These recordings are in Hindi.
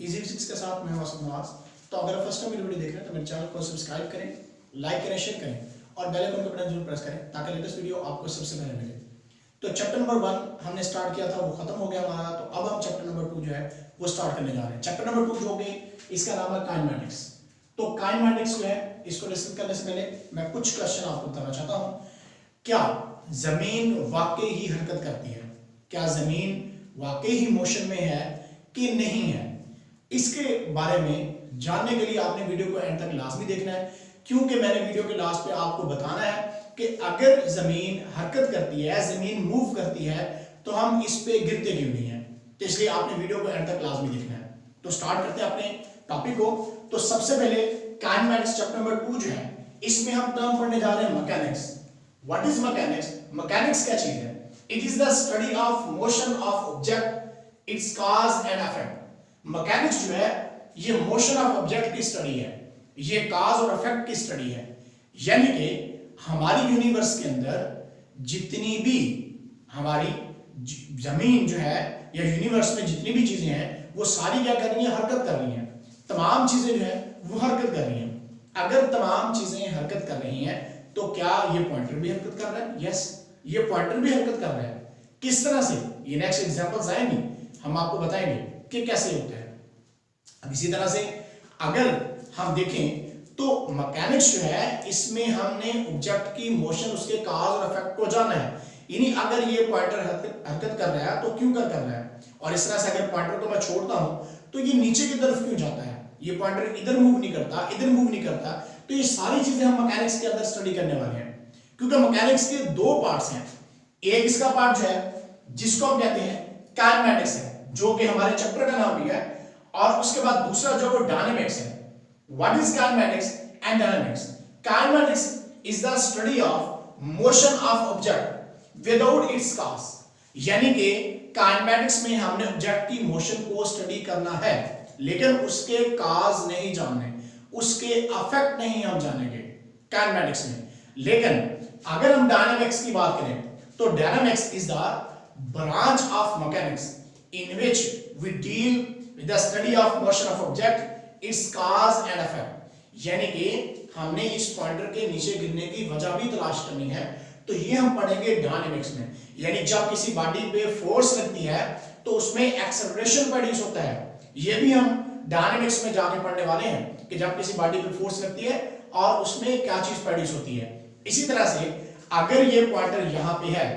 इजी फिजिक्स के साथ मैं हूं असद नवाज। तो अगर आप फर्स्ट टाइम मेरी वीडियो देख रहे हैं तो मेरे चैनल को सब्सक्राइब करें, लाइक करें, शेयर करें और बेल आइकन का बटन जरूर प्रेस करें ताकि लेटेस्ट वीडियो आपको सबसे पहले मिले। तो चैप्टर नंबर 1 हमने स्टार्ट किया था, वो खत्म हो गया हमारा। तो अब हम चैप्टर नंबर 2 जो है वो स्टार्ट करने जा रहे हैं। चैप्टर नंबर 2 जो होगी इसका नाम है काइनेमैटिक्स। तो काइनेमैटिक्स जो है इसको डिस्कस करने से पहले मैं कुछ क्वेश्चन आपको बताना चाहता हूँ। क्या जमीन वाकई ही हरकत करती है? क्या जमीन वाकई ही मोशन में है कि नहीं है? इसके बारे में जानने के लिए आपने वीडियो को एंड तक लाजमी देखना है, क्योंकि मैंने वीडियो के लास्ट पे आपको बताना है कि अगर जमीन हरकत करती है, जमीन मूव करती है, तो हम इस पे गिरते क्यों नहीं है। तो इसलिए आपने वीडियो को एंड तक लाजमी देखना है। तो स्टार्ट करते हैं अपने टॉपिक को। तो सबसे पहले काइनेमैटिक्स चैप्टर नंबर 2 जो है इसमें हम टर्म पढ़ने जा रहे हैं mechanics. What is mechanics? Mechanics क्या चीज है? It is the study of motion of object, it's cause and effect. Mechanics जो है ये मोशन ऑफ ऑब्जेक्ट की स्टडी है, ये कॉज और इफेक्ट की स्टडी है। यानी कि हमारी यूनिवर्स के अंदर जितनी भी हमारी जमीन जो है या यूनिवर्स में जितनी भी चीजें हैं वो सारी क्या कर रही हैं? हरकत कर रही हैं। तमाम चीजें जो है वो हरकत कर रही हैं। अगर तमाम चीजें हरकत कर रही हैं तो क्या ये पॉइंटर भी हरकत कर रहा है? यस, ये पॉइंटर भी हरकत कर रहा है। किस तरह से? ये नेक्स्ट एग्जांपल्स आएंगे, हम आपको बताएंगे कि कैसे होता है। अब इसी तरह से अगर हम देखें तो मैकेनिक्स जो है इसमें हमने ऑब्जेक्ट की मोशन, उसके कॉज और इफेक्ट को जाना है। यानी अगर ये पॉइंटर हरकत कर रहा है तो क्यों कर रहा है, और इस तरह से अगर पॉइंटर को मैं छोड़ता हूं तो ये नीचे की तरफ क्यों जाता है, ये पॉइंटर इधर मूव नहीं करता, इधर मूव नहीं करता। तो ये सारी चीजें हम मैकेनिक्स के अंदर स्टडी करने वाले हैं, क्योंकि मैकेनिक्स के दो पार्ट्स हैं। एक इसका पार्ट जो है जिसको हम कहते हैं काइनेमैटिक्स है, जो कि हमारे चैप्टर का नाम भी है, और उसके बाद दूसरा जो वो डायनामिक्स है। What is kinematics and dynamics? Kinematics is the study of motion of object without its cause. यानी कि काइनेमैटिक्स में हमने ऑब्जेक्ट की मोशन को स्टडी करना है, लेकिन उसके कॉज नहीं जानने, उसके इफेक्ट नहीं हम जानेंगे काइनेमैटिक्स में। लेकिन अगर हम डायनामिक्स की बात करें तो dynamics is the branch of mechanics in which we deal with the study of motion of object, its cause and effect। यानी कि हमने इस पॉइंटर के नीचे गिरने की वजह भी तलाश करनी है, तो ये हम पढ़ेंगे डायनामिक्स में। यानी जब किसी बॉडी पे फोर्स लगती है तो उसमें एक्सेलरेशन प्रोड्यूस होता है। ये भी हम डायनामिक्स में जाके पढ़ने वाले हैं कि जब किसी बॉडी पे फोर्स लगती है और उसमें क्या चीज प्रोड्यूस होती है। इसी तरह से अगर ये पॉइंटर यहां पे है,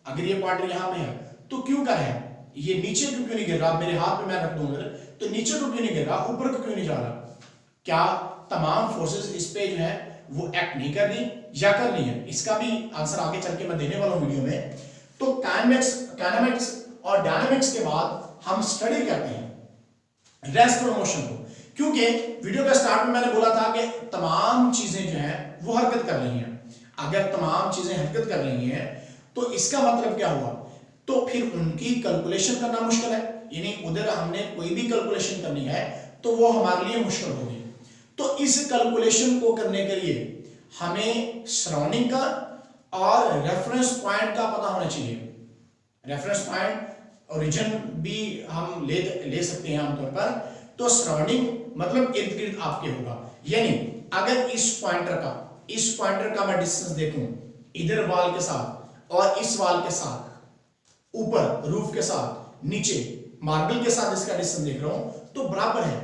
अगर ये पॉइंटर यहां पे है तो क्यों कर है, ये नीचे क्यों नहीं गिर रहा? मेरे हाथ में मैं रख दूंगा तो नीचे को क्यों नहीं गिर रहा, ऊपर को क्यों नहीं जा रहा? क्या तमाम फोर्सेस इस पे जो है वो एक्ट नहीं कर रही या कर रही है? इसका भी आंसर आगे चल के मैं देने वाला हूं वीडियो में। तो काइनेमैटिक्स और डायनामिक्स के बाद हम स्टडी करते हैं रेस्ट और मोशन को, क्योंकि वीडियो के स्टार्ट में मैंने बोला था कि तमाम चीजें जो है वो हरकत कर रही हैं। अगर तमाम चीजें हरकत कर रही हैं तो इसका मतलब क्या हुआ? तो फिर उनकी कैलकुलेशन करना मुश्किल है। यानी उधर हमने कोई भी कैलकुलेशन करनी है तो वो हमारे लिए मुश्किल होगी। तो इस कैलकुलेशन को करने के लिए हमें सराउंडिंग का और रेफरेंस पॉइंट का पता होना चाहिए। रेफरेंस पॉइंट ओरिजिन भी हम ले सकते हैं आमतौर पर। तो सराउंडिंग मतलब इर्द गिर्द आपके होगा। यानी अगर इस पॉइंटर का मैं डिस्टेंस देखूं इधर वाल के साथ और इस वाल के साथ, ऊपर रूफ के साथ, नीचे मार्बल के साथ इसका डिस्टेंस देख रहा हूं तो बराबर है।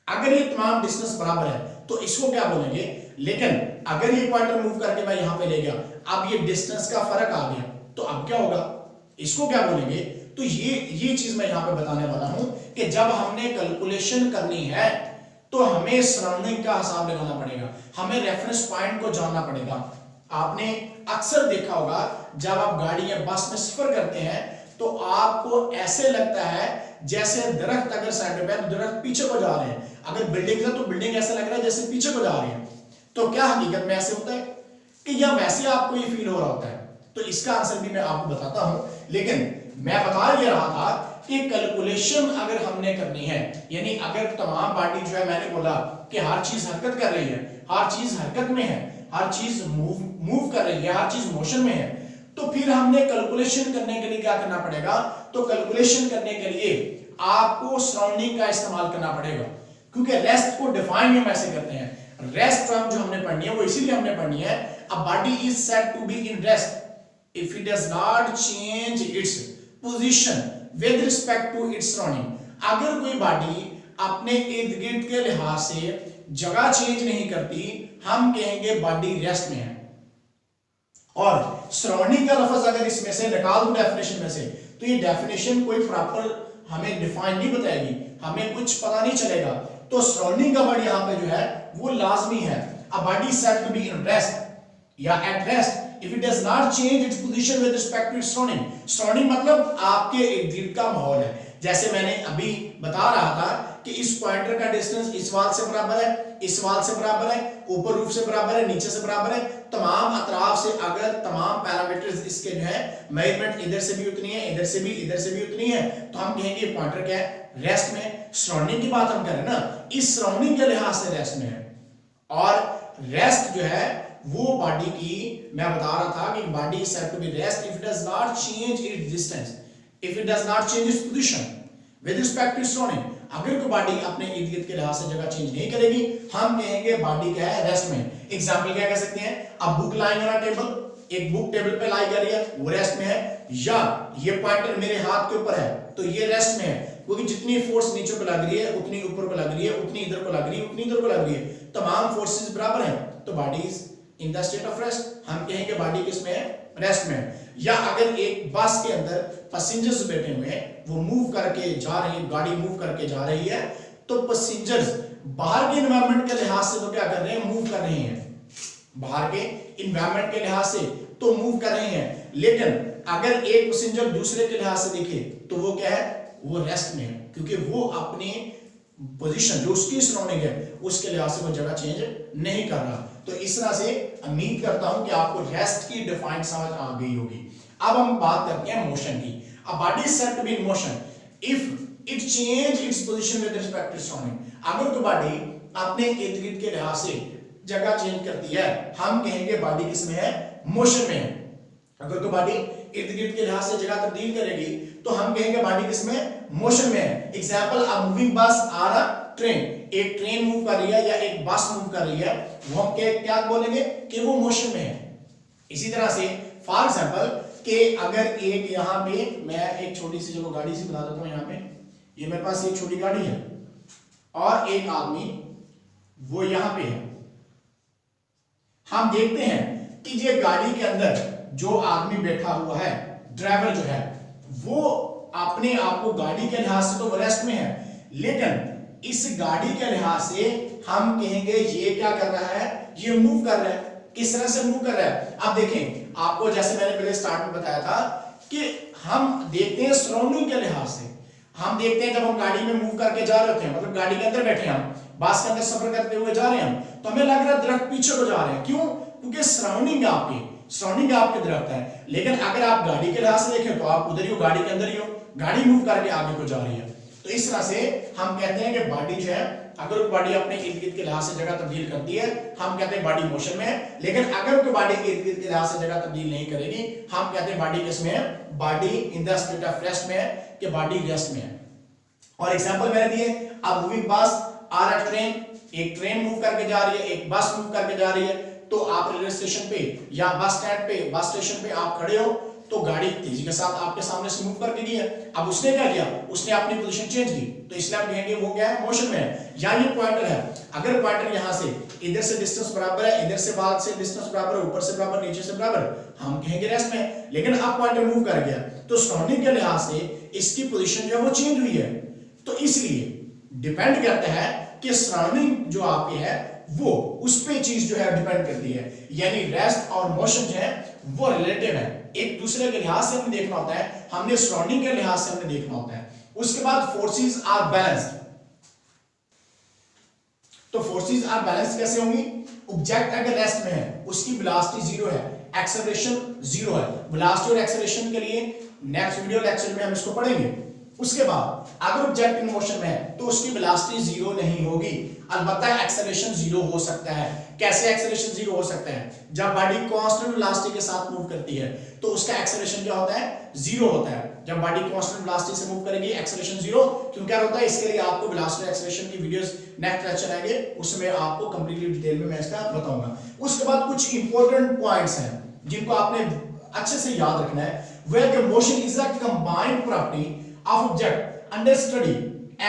अगर ये तमाम डिस्टेंस बराबर है तो इसको क्या बोलेंगे? लेकिन अगर ये पॉइंटर मूव करके मैं यहां पे ले गया, अब ये डिस्टेंस का फर्क आ गया, तो अब क्या होगा? इसको क्या बोलेंगे? तो ये चीज मैं यहां पे बताने वाला हूं कि जब हमने कैलकुलेशन करनी है तो हमें सराउंडिंग का हिसाब लगाना पड़ेगा, हमें रेफरेंस पॉइंट को जानना पड़ेगा। आपने अक्सर देखा होगा जब आप गाड़ी या बस में सफर करते हैं तो आपको ऐसे लगता है जैसे दरख्त अगर साइड पे है तो दरख्त पीछे को जा रहे हैं, अगर बिल्डिंग है तो बिल्डिंग ऐसा लग रहा है जैसे पीछे को जा रही है। तो क्या हकीकत में ऐसे होता है कि या वैसे आपको ये फील हो रहा होता है? तो इसका आंसर भी मैं आपको बताता हूं, लेकिन मैं बता ये रहा था कि कैलकुलेशन अगर हमने करनी है, यानी अगर तमाम बॉडी जो है, मैंने बोला कि हर चीज हरकत कर रही है, हर चीज हरकत में है, हर चीज मूव कर रही है, हर चीज मोशन में है, तो फिर हमने कैलकुलेशन करने के लिए क्या करना पड़ेगा? तो कैलकुलेशन करने के लिए आपको सराउंडिंग का इस्तेमाल करना पड़ेगा, क्योंकि रेस्ट को डिफाइन हम ऐसे करते हैं। रेस्ट टर्म जो हमने पढ़नी है वो इसीलिए हमने पढ़नी है, a body is said to be in rest if it does not change its position with respect to its surrounding. अगर कोई बॉडी अपने इर्द गिर्द के लिहाज से जगह चेंज नहीं करती, हम कहेंगे बॉडी रेस्ट में है। और सराउंडिंग का लफ्ज अगर इसमें से निकाल दूं डेफिनेशन में से, तो ये डेफिनेशन कोई प्रॉपर हमें डिफाइन नहीं बताएगी, हमें कुछ पता नहीं चलेगा। तो सराउंडिंग का वर्ड यहां पे जो है वो लाजमी है। A body said to be in rest या at rest if it does not change its position with respect to its surrounding. Surrounding मतलब आपके इर्द गिर्द का माहौल है। जैसे मैंने अभी बता रहा था कि इस पॉइंटर का डिस्टेंस इस वाल से बराबर है, इस वाल से बराबर है, ऊपर रूफ से बराबर है, नीचे से बराबर है। तमाम अतराफ से अगर तमाम पैरामीटर्स इसके जो है मेजरमेंट इधर से भी उतनी है, इधर से भी उतनी है, तो हम कहेंगे पॉइंटर क्या है, रेस्ट में। सराउंडिंग की बात हम करें ना, इस सराउंडिंग के लिहाज से रेस्ट में है। और रेस्ट जो है वो बॉडी की, मैं बता रहा था कि body is said to be rest if it does not change its distance, if it does not change its position with respect to surrounding. अगर कोई बॉडी अपने इर्द गिर्द के लिहाज से जगह चेंज नहीं करेगी, हम कहेंगे बॉडी क्या है, रेस्ट में। एग्जांपल क्या कह सकते हैं, अब बुक लाइंग ऑन टेबल, एक बुक टेबल पे लाई कर रही है, वो रेस्ट में है। या ये पॉइंटर मेरे हाथ के ऊपर है, तो ये रेस्ट में है, क्योंकि जितनी फोर्स नीचे को लग रही है उतनी ऊपर को लग रही है, उतनी इधर को लग रही है, उतनी इधर को लग रही है, तमाम फोर्सेस बराबर हैं, तो body is in the state of rest. हम कहेंगे बॉडी किस में है, रेस्ट में। या अगर एक बस के अंदर पैसेंजर्स बैठे हुए हैं, वो मूव करके जा रही है, गाड़ी मूव करके जा रही है, तो पैसेंजर्स बाहर के एनवायरनमेंट के लिहाज से तो क्या कर रहे हैं, मूव कर रहे हैं, बाहर के एनवायरनमेंट के लिहाज से तो मूव कर रहे हैं। लेकिन अगर एक पैसेंजर दूसरे के लिहाज से देखे तो वो क्या है, वो रेस्ट में है, क्योंकि वो अपनी पोजीशन जो उसकी सराउंडिंग है उसके लिहाज से वो जगह चेंज नहीं कर रहा। तो इस तरह से उम्मीद करता हूं कि आपको रेस्ट की डिफाइन समझ आ गई होगी। अब हम बात करते हैं मोशन की। A body is said to be in motion if it change its position with respect to surrounding. अगर कोई बॉडी अपने इर्द गिर्द के लिहाज से जगह चेंज करती है, हम कहेंगे बॉडी किसमें है, मोशन में है। अगर कोई बॉडी इर्द गिर्द के लिहाज से जगह तब्दील करेगी तो हम कहेंगे बॉडी किसमें, मोशन में है। Example, a moving bus or a train, एक ट्रेन मूव कर रही है या एक बस मूव कर रही है, वो हम क्या बोलेंगे कि वो मोशन में है। इसी तरह से फॉर एग्जांपल कि अगर एक यहाँ पे, मैं एक छोटी सी जगह गाड़ी से बता देता हूँ, यहाँ पे ये मेरे पास एक छोटी गाड़ी है और एक आदमी वो यहाँ पे है। हम देखते हैं कि ये गाड़ी के अंदर जो आदमी बैठा हुआ है, ड्राइवर जो है, वो अपने आप को गाड़ी के लिहाज से तो वो रेस्ट में है, लेकिन इस गाड़ी के लिहाज से हम कहेंगे ये क्या कर रहा है, ये मूव कर रहा है। किस तरह से मूव कर रहा है, आप देखें, आपको जैसे मैंने पहले स्टार्ट में बताया था कि हम देखते हैं सराउंडिंग के लिहाज से। हम देखते हैं जब हम गाड़ी में मूव करके जा रहे होते हैं, मतलब गाड़ी के अंदर बैठे हैं, हम बस के अंदर सफर करते हुए जा रहे हैं, तो हमें लग रहा है दरख्त पीछे को जा रहे हैं। क्यों? क्योंकि सराउंडिंग आपके दरख्त है। लेकिन अगर आप गाड़ी के लिहाज से देखें तो आप उधर ही हो, गाड़ी के अंदर ही हो, गाड़ी मूव करके आगे को जा रही है। तो इस तरह से हम कहते हैं कि बॉडी जो है, अगर बॉडी अपने इर्द गिर्द के लिहाज से जगह तब्दील करती है, हम कहते हैं बॉडी मोशन में है। लेकिन अगर कोई बॉडी इर्द गिर्द के लिहाज से जगह तब्दील नहीं करेगी, हम कहते हैं बॉडी किसमें है, body in the state of rest में है, कि बॉडी रेस्ट में है। और एग्जांपल मैंने दिए, अब moving bus or a train, एक ट्रेन मूव करके जा रही है, एक बस मूव करके जा रही है, तो आप रेलवे स्टेशन पे या बस स्टैंड पे, बस स्टेशन पे आप खड़े हो, तो गाड़ी तेजी के साथ आपके सामने से मूव करके गई है। अब उसने क्या किया, उसने अपनी पोजीशन चेंज की, तो इसलिए हम कहेंगे वो क्या है, मोशन में है। या ये पॉइंटर है, अगर पॉइंटर यहां से इधर से डिस्टेंस बराबर है, इधर से बाद से डिस्टेंस बराबर है, ऊपर से बराबर, नीचे से बराबर, हम कहेंगे रेस्ट में। लेकिन अब पॉइंटर मूव कर गया, तो सराउंडिंग के लिहाज से इसकी पोजीशन जो है वो चेंज हुई है। तो इसलिए डिपेंड करता है कि सराउंडिंग जो आपके है वो उस पे चीज जो है डिपेंड करती है। यानी रेस्ट और मोशन जो है वो रिलेटिव है, एक दूसरे के लिहाज से हमें देखना होता है, हमने सराउंडिंग के लिहाज से हमें देखना होता है। उसके बाद फोर्सेस आर बैलेंस्ड। तो फोर्सेस आर बैलेंस्ड कैसे होंगी, ऑब्जेक्ट अगर रेस्ट में है उसकी वेलोसिटी जीरो है, एक्सेलरेशन जीरो है। वेलोसिटी और एक्सेलरेशन के लिए नेक्स्ट वीडियो लेक्चर में हम इसको पढ़ेंगे। उसके बाद अगर ऑब्जेक्ट इन मोशन में है तो उसकी वेलोसिटी जीरो नहीं होगी, अलबत्ता एक्सेलरेशन जीरो हो सकता है। कैसे एक्सेलरेशन जीरो हो सकता है? जब बॉडी कांस्टेंट वेलोसिटी के साथ मूव करती है तो उसका एक्सेलरेशन क्या होता है? जीरो होता है। जब बॉडी कांस्टेंट वेलोसिटी से मूव करेगी एक्सेलरेशन जीरो, क्यों क्या होता है? इसके लिए आपको वेलोसिटी एक्सेलरेशन की वीडियोस नेक्स्ट लेक्चर आएंगे, उसमें आपको कंप्लीटली डिटेल में मैं इसका बताऊंगा। उसके बाद कुछ इंपॉर्टेंट पॉइंट्स हैं जिनको आपने अच्छे से याद रखना है। where the motion is a combined property of object under study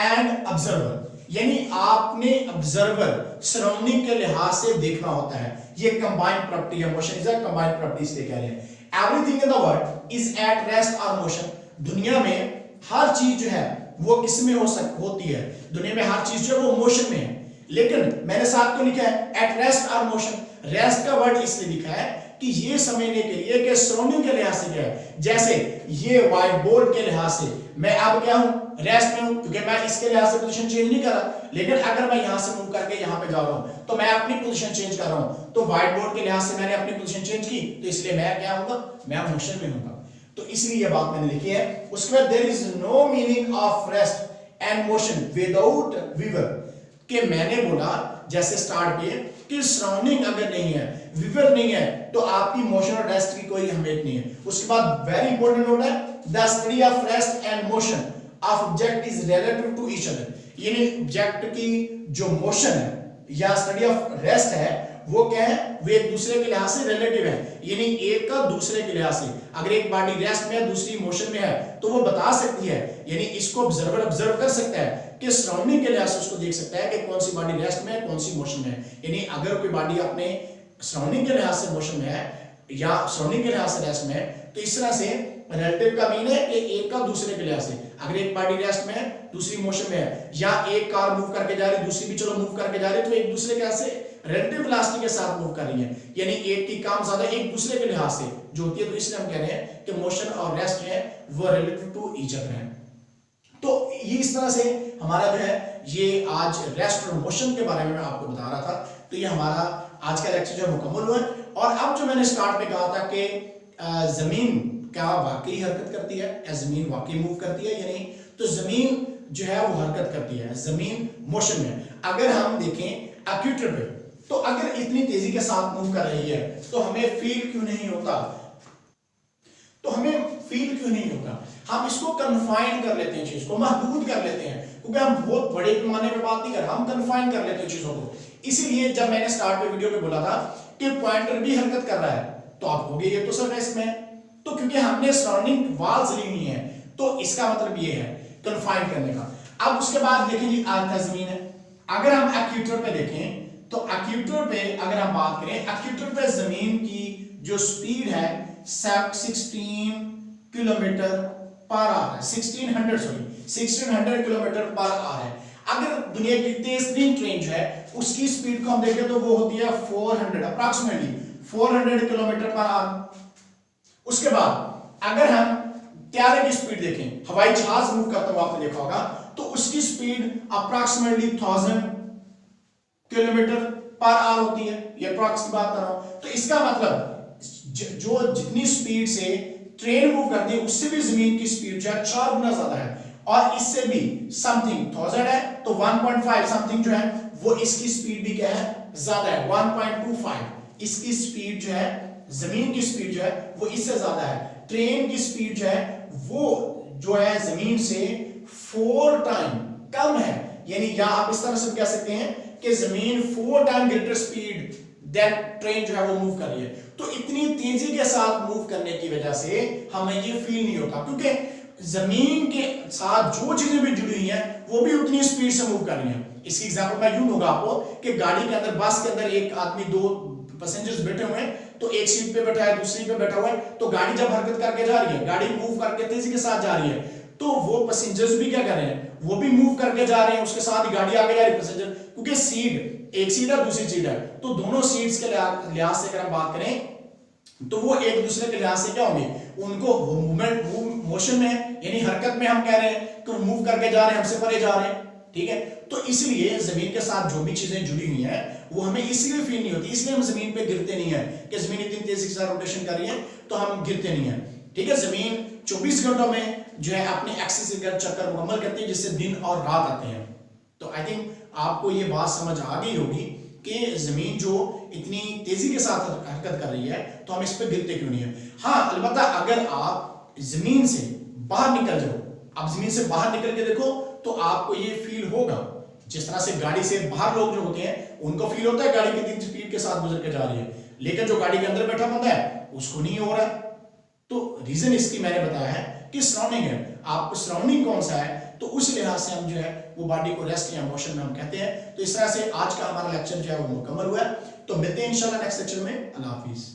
and observer, यानी आपने ऑब्जर्वर सराउंडिंग के लिहाज से देखना होता है। ये कंबाइंड प्रॉपर्टी है, motion is a combined property इसलिए कह रहे हैं। Everything in the world is at rest और मोशन, दुनिया में हर चीज जो है वो किस में होती है? दुनिया में हर चीज जो है वो मोशन में है। लेकिन मैंने साथ क्यों लिखा है एट रेस्ट और मोशन? रेस्ट का वर्ड इसलिए लिखा है कि ये समझने के लिए कि सराउंडिंग के लिहाज से क्या है। जैसे ये व्हाइट बोर्ड के लिहाज से मैं अब क्या हूं? रेस्ट में हूं, क्योंकि मैं इसके लिहाज से पोजीशन चेंज नहीं कर रहा। लेकिन अगर मैं यहां से मूव करके यहां पे जा रहा हूं तो मैं अपनी पोजीशन चेंज कर रहा हूं। तो व्हाइट बोर्ड के लिहाज से मैंने अपनी पोजीशन चेंज की, तो इसलिए मैं क्या होगा? मैं मोशन में हूंगा। तो इसलिए ये बात मैंने लिखी है। उसके बाद there is no meaning of rest and motion without viewer, कि मैंने बोला जैसे स्टार्ट पे कि सराउंडिंग अगर नहीं है, विवर नहीं है, तो आपकी मोशन और रेस्ट की कोई अहमियत नहीं है। उसके बाद वेरी इंपॉर्टेंट नोट है, the study of rest and motion of object is relative to each other, यानी ऑब्जेक्ट की जो मोशन है या स्टडी ऑफ रेस्ट है वो क्या है? वो एक दूसरे के लिहाज से रिलेटिव है, यानी एक का दूसरे के लिहाज से। अगर एक बॉडी रेस्ट में है दूसरी मोशन में है तो वो बता सकती है, यानी इसको ऑब्जर्वर ऑब्जर्व कर सकता है कि सराउंडिंग के लिहाज से उसको देख सकता है कि कौन सी बॉडी रेस्ट में है कौन सी मोशन में है। यानी अगर कोई बॉडी अपने सराउंडिंग के लिहाज से मोशन में है या सराउंडिंग के लिहाज से रेस्ट में है, तो इस तरह से रिलेटिव का मीन है कि एक का दूसरे के लिहाज से। अगर एक बॉडी रेस्ट में है दूसरी मोशन में है, या एक कार मूव करके जा रही दूसरी भी चलो मूव करके जा रही है, तो एक दूसरे के से रिलेटिव वेलोसिटी के साथ मूव कर रही है, यानी एक की काम ज्यादा एक दूसरे के लिहाज से जो होती है। तो इसलिए हम कह रहे हैं कि मोशन और रेस्ट है वो रिलेटिव टू ईच अदर है। तो ये इस तरह से हमारा जो है ये आज रेस्ट और मोशन के बारे में मैं आपको बता रहा था। तो ये हमारा आज का लेक्चर जो मुकम्मल हुआ। और अब जो मैंने स्टार्ट में कहा था कि जमीन क्या वाकई हरकत करती है, जमीन वाकई मूव करती है, यानी तो जमीन जो है वो हरकत करती है, जमीन मोशन में। अगर हम देखें एक्यूटर पे, तो अगर इतनी तेजी के साथ मूव कर रही है तो हमें फील क्यों नहीं होता? तो हमें फील क्यों नहीं होता? हम इसको कन्फाइन कर लेते हैं, चीज को महदूद कर लेते हैं, क्योंकि हम बहुत बड़े पैमाने पे बात नहीं कर रहे, हम कन्फाइन कर लेते हैं चीजों को। इसीलिए जब मैंने स्टार्ट में वीडियो में बोला था कि पॉइंटर भी हरकत कर रहा है, तो आप कहोगे ये तो सर रेस्ट में है, तो क्योंकि हमने सराउंडिंग वॉल्स ली हुई है, तो इसका मतलब ये है कन्फाइन करने का। अब उसके बाद देखें जी आधा जमीन है। अगर हम एक्यूटर पे देखें तो एक्यूटर पे अगर हम बात करें, एक्यूटर पे जमीन की जो स्पीड है 16 किलोमीटर पर आवर है, 1600 किलोमीटर पर आवर है। अगर दुनिया की तेज तरीन ट्रेन जो है उसकी स्पीड को हम देखें तो वो होती है 400 अप्रॉक्सीमेटली 400 किलोमीटर पर आवर। उसके बाद अगर हम त्यारे की स्पीड देखें, हवाई जहाज मूव करता हुआ आपने देखा होगा, तो उसकी speed approximately 1000 kilometre per hour होती है। ये अप्रॉक्स की बात कर रहा हूं। तो इसका मतलब जो जितनी स्पीड से ट्रेन मूव करती है उससे भी जमीन की स्पीड जो है 4 गुना ज्यादा है, और इससे भी समथिंग 1000 है तो 1.5 समथिंग जो है वो इसकी स्पीड भी क्या है? ज्यादा है, 1.25 इसकी स्पीड जो है, जमीन की स्पीड जो है वो इससे ज्यादा है। ट्रेन की स्पीड जो है वो जो है जमीन से 4 टाइम कम है, यानी या आप इस तरह से कह सकते हैं कि जमीन 4 time greater speed than train जो है वो मूव कर रही है। तो इतनी तेजी के साथ मूव करने की वजह से हमें ये फील नहीं होता, क्योंकि जमीन के साथ जो चीजें भी जुड़ी हुई हैं वो भी उतनी स्पीड से मूव कर रही हैं। इसकी एग्जांपल मैं यूं दूंगा आपको कि गाड़ी के अंदर, बस के अंदर एक आदमी, 2 पैसेंजर्स बैठे हुए हैं, तो एक सीट पे बैठा है दूसरी पे बैठा हुआ है, तो गाड़ी जब हरकत करके जा रही है, गाड़ी मूव करके तेजी के साथ जा रही है, तो वो पैसेंजर्स भी क्या कर रहे हैं? वो भी मूव करके जा रहे हैं, उसके साथ ही गाड़ी आगे जा रही है, पैसेंजर, क्योंकि सीट एक सीट है दूसरी सीट है, तो दोनों सीट्स के लिहाज से अगर हम बात करें तो वो एक दूसरे के लिहाज से क्या होंगे? उनको वो मूवमेंट मोशन में, यानी हरकत में हम कह रहे हैं कि मूव करके जा रहे हैं, हमसे परे जा रहे हैं, ठीक है। तो इसलिए जमीन के साथ जो भी चीजें जुड़ी हुई हैं वो हमें इसलिए फील नहीं होती, इसलिए हम जमीन पे गिरते नहीं है कि जमीन इतनी तेजी के साथ रोटेशन कर रही है तो हम गिरते नहीं है, ठीक है। जमीन 24 घंटों में जो है अपने एक्सिस के चक्कर मुकम्मल करती है, जिससे दिन और रात आते हैं। तो आई थिंक आपको ये बात समझ आ गई होगी कि जमीन जो इतनी तेजी के साथ हरकत कर रही है तो हम इस पर गिरते क्यों नहीं है। हाँ, अलबत्ता अगर आप जमीन से बाहर निकल जाओ, आप जमीन से बाहर निकल के देखो तो आपको ये फील होगा, जिस तरह से गाड़ी से बाहर लोग जो होते हैं उनको फील होता है गाड़ी कितनी स्पीड के साथ गुजर के जा रही है, लेकिन जो गाड़ी के अंदर बैठा बंदा है उसको नहीं हो रहा है। तो रीजन इसकी मैंने बताया है कि सराउंडिंग है, आपको सराउंडिंग कौन सा है, तो उस लिहाज से हम जो है वो बॉडी को रेस्ट या मोशन में हम कहते हैं। तो इस तरह से आज का हमारा लेक्चर जो है वो मुकम्मल हुआ है। तो मिलते हैं इंशाल्लाह नेक्स्ट लेक्चर में। अल्लाह हाफिज।